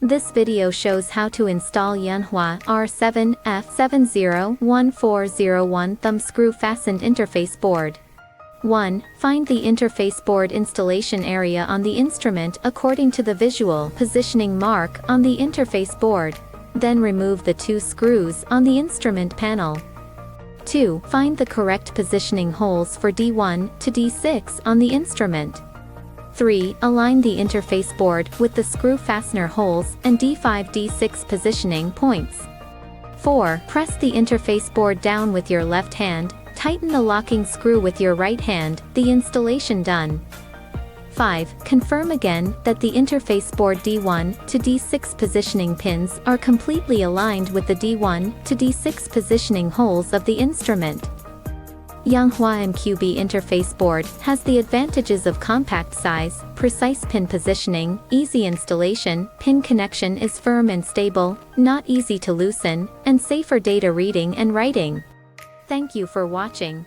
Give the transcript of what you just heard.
This video shows how to install Yanhua R7F701401 thumb screw fastened interface board. 1. Find the interface board installation area on the instrument according to the visual positioning mark on the interface board. Then remove the 2 screws on the instrument panel. 2. Find the correct positioning holes for D1 to D6 on the instrument. 3. Align the interface board with the screw fastener holes and D5 D6 positioning points. 4. Press the interface board down with your left hand, tighten the locking screw with your right hand, the installation done. 5. Confirm again that the interface board D1 to D6 positioning pins are completely aligned with the D1 to D6 positioning holes of the instrument. Yanhua MQB interface board has the advantages of compact size, precise pin positioning, easy installation, pin connection is firm and stable, not easy to loosen, and safer data reading and writing. Thank you for watching.